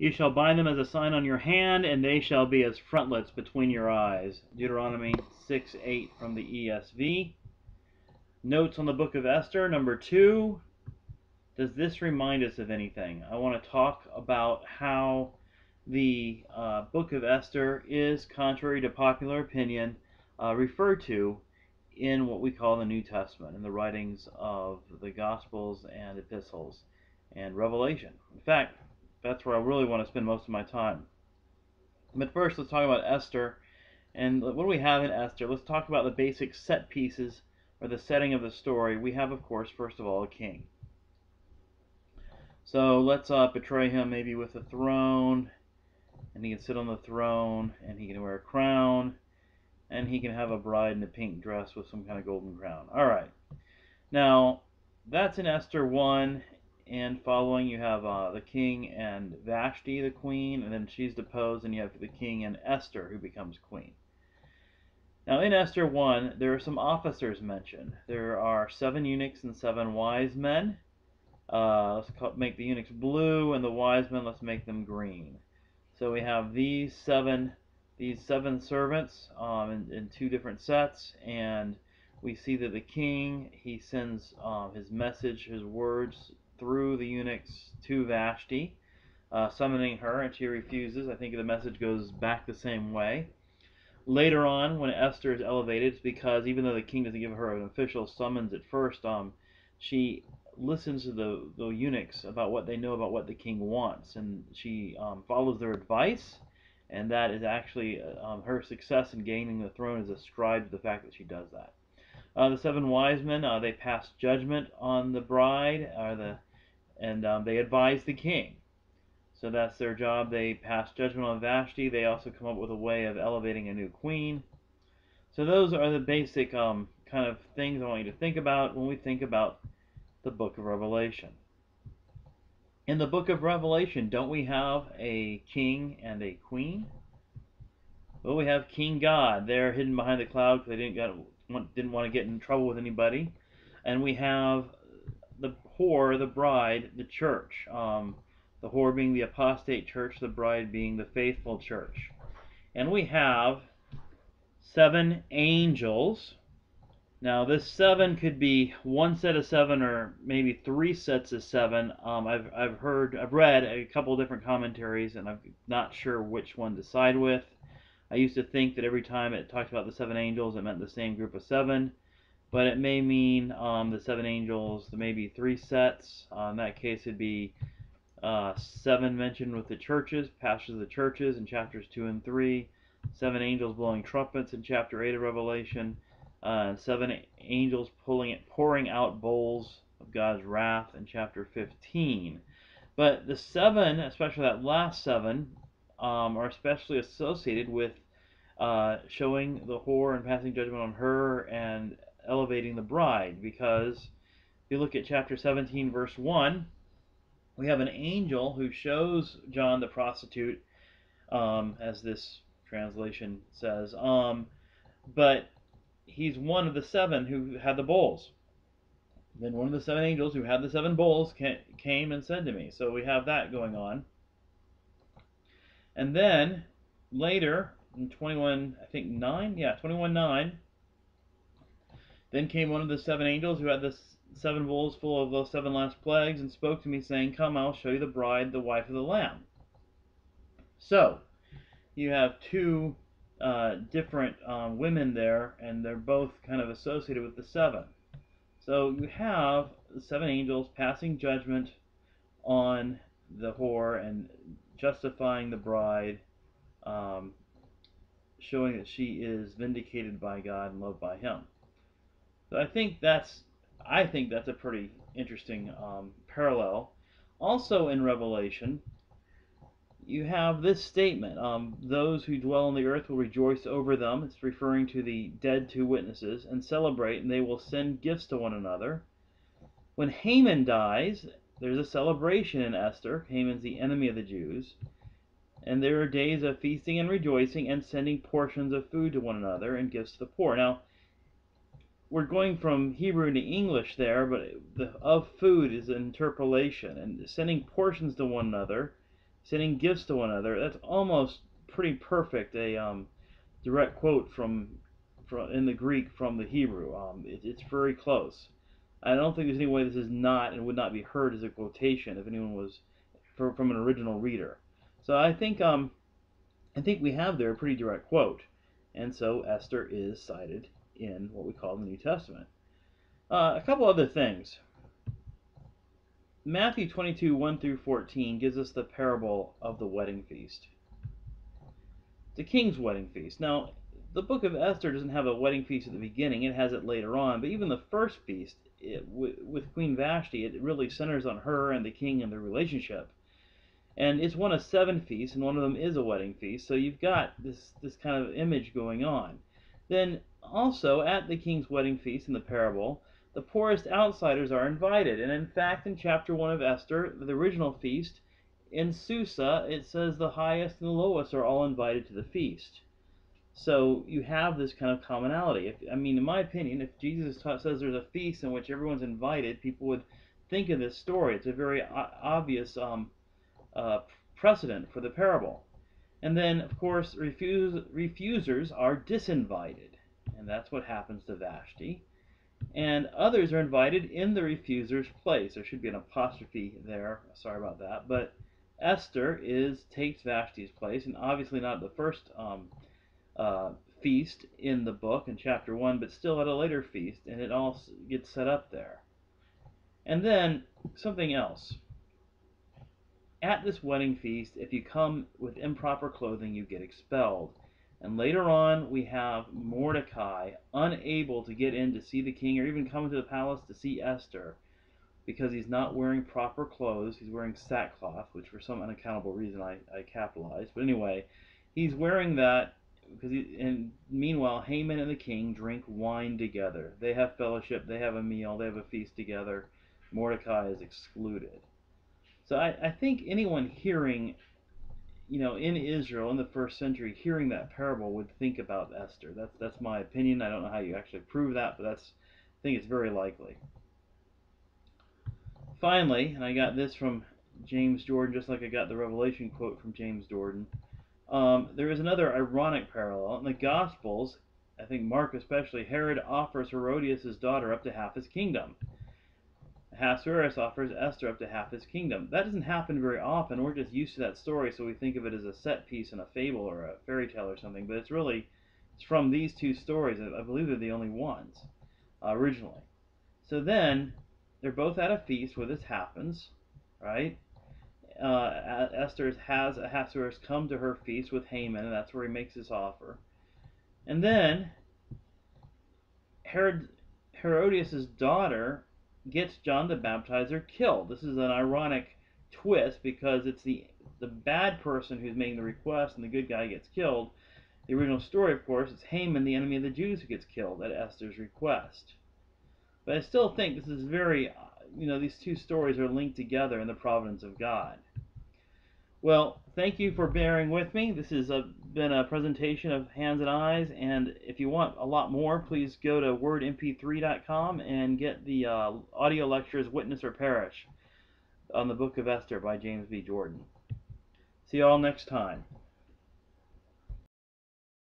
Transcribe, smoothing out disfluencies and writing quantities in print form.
You shall bind them as a sign on your hand, and they shall be as frontlets between your eyes. Deuteronomy 6:8 from the ESV. Notes on the book of Esther, number 2. Does this remind us of anything? I want to talk about how the book of Esther is, contrary to popular opinion, referred to in what we call the New Testament, in the writings of the Gospels and Epistles and Revelation. In fact, that's where I really want to spend most of my time. But first, let's talk about Esther. And what do we have in Esther? Let's talk about the basic set pieces, or the setting of the story. We have, of course, first of all, a king. So let's portray him maybe with a throne, and he can sit on the throne, and he can wear a crown, and he can have a bride in a pink dress with some kind of golden crown. All right. Now, that's in Esther 1, and following you have the king and Vashti, the queen, and then she's deposed, and you have the king and Esther, who becomes queen. Now, in Esther 1, there are some officers mentioned. There are 7 eunuchs and 7 wise men. Make the eunuchs blue, and the wise men, let's make them green. So we have these seven servants in 2 different sets, and we see that the king, he sends his message, his words through the eunuchs to Vashti, summoning her, and she refuses. I think the message goes back the same way. Later on, when Esther is elevated, it's because even though the king doesn't give her an official summons at first, she listens to the eunuchs about what they know about what the king wants, and she follows their advice, and that is actually her success in gaining the throne is ascribed to the fact that she does that. The 7 wise men, they pass judgment on the bride, and they advise the king. So that's their job. They pass judgment on Vashti. They also come up with a way of elevating a new queen. So those are the basic kind of things I want you to think about when we think about the book of Revelation. In the book of Revelation, don't we have a king and a queen? Well, we have King God. They're hidden behind the cloud because they didn't want to get in trouble with anybody. And we have the whore, the bride, the church. The whore being the apostate church, the bride being the faithful church. And we have 7 angels. Now, this 7 could be 1 set of 7 or maybe 3 sets of 7. I've read a couple different commentaries, and I'm not sure which one to side with. I used to think that every time it talked about the 7 angels, it meant the same group of 7, but it may mean the 7 angels, maybe 3 sets. In that case, it'd be 7 mentioned with the churches, pastors of the churches in chapters 2 and 3, 7 angels blowing trumpets in chapter 8 of Revelation, 7 angels pouring out bowls of God's wrath in chapter 15. But the 7, especially that last 7, are especially associated with showing the whore and passing judgment on her and elevating the bride, because if you look at chapter 17, verse 1, we have an angel who shows John the prostitute, as this translation says, but he's one of the 7 who had the bowls. Then one of the 7 angels who had the 7 bowls came and said to me. So we have that going on. And then later in 21:9, then came one of the 7 angels who had the 7 bowls full of those 7 last plagues, and spoke to me, saying, "Come, I'll show you the bride, the wife of the Lamb." So you have 2 different women there, and they're both kind of associated with the 7. So you have the 7 angels passing judgment on the whore and justifying the bride, showing that she is vindicated by God and loved by Him. So I think that's a pretty interesting parallel. Also in Revelation, you have this statement, those who dwell on the earth will rejoice over them. It's referring to the dead 2 witnesses, and celebrate, and they will send gifts to one another. When Haman dies, there's a celebration in Esther. Haman's the enemy of the Jews. And there are days of feasting and rejoicing and sending portions of food to one another and gifts to the poor. Now, we're going from Hebrew to English there, but of food is an interpolation. And sending portions to one another sending gifts to one another. That's almost pretty perfect. A direct quote from in the Greek from the Hebrew. It's very close. I don't think there's any way this is not and would not be heard as a quotation if anyone was from an original reader. So I think we have there a pretty direct quote, and so Esther is cited in what we call the New Testament. A couple other things. Matthew 22, 1 through 14 gives us the parable of the wedding feast. The king's wedding feast. Now, the book of Esther doesn't have a wedding feast at the beginning, it has it later on, but even the first feast with Queen Vashti, it really centers on her and the king and their relationship. And it's one of 7 feasts, and one of them is a wedding feast, so you've got this kind of image going on. Then also at the king's wedding feast in the parable, the poorest outsiders are invited, and in fact in chapter 1 of Esther, the original feast, in Susa it says the highest and the lowest are all invited to the feast. So you have this kind of commonality. In my opinion, if Jesus says there's a feast in which everyone's invited, people would think of this story. It's a very obvious precedent for the parable. And then, of course, refusers are disinvited, and that's what happens to Vashti. And others are invited in the refuser's place. There should be an apostrophe there. Sorry about that. But Esther takes Vashti's place, and obviously not the first feast in the book in chapter 1, but still at a later feast, and it all gets set up there. And then something else. At this wedding feast, if you come with improper clothing, you get expelled. And later on, we have Mordecai unable to get in to see the king or even come into the palace to see Esther because he's not wearing proper clothes. He's wearing sackcloth, which for some unaccountable reason I capitalized. But anyway, he's wearing that and meanwhile, Haman and the king drink wine together. They have fellowship, they have a meal, they have a feast together. Mordecai is excluded. So I think anyone hearing, in Israel in the first century, hearing that parable would think about Esther. That's my opinion. I don't know how you actually prove that, but I think it's very likely. Finally, and I got this from James Jordan, just like I got the Revelation quote from James Jordan. There is another ironic parallel. In the Gospels, I think Mark especially, Herod offers Herodias' daughter up to half his kingdom. Ahasuerus offers Esther up to half his kingdom. That doesn't happen very often. We're just used to that story, so we think of it as a set piece in a fable or a fairy tale or something. But it's from these 2 stories. I believe they're the only ones originally. So then, they're both at a feast where this happens, right? Esther has Ahasuerus come to her feast with Haman, and that's where he makes his offer. And then Herodias' daughter gets John the Baptizer killed. This is an ironic twist because it's the bad person who's making the request and the good guy gets killed. The original story, of course, it's Haman, the enemy of the Jews, who gets killed at Esther's request. But I still think this is very, these 2 stories are linked together in the providence of God. Well, thank you for bearing with me. This has been a presentation of Hands and Eyes, and if you want a lot more, please go to wordmp3.com and get the audio lectures Witness or Perish on the Book of Esther by James B. Jordan. See you all next time.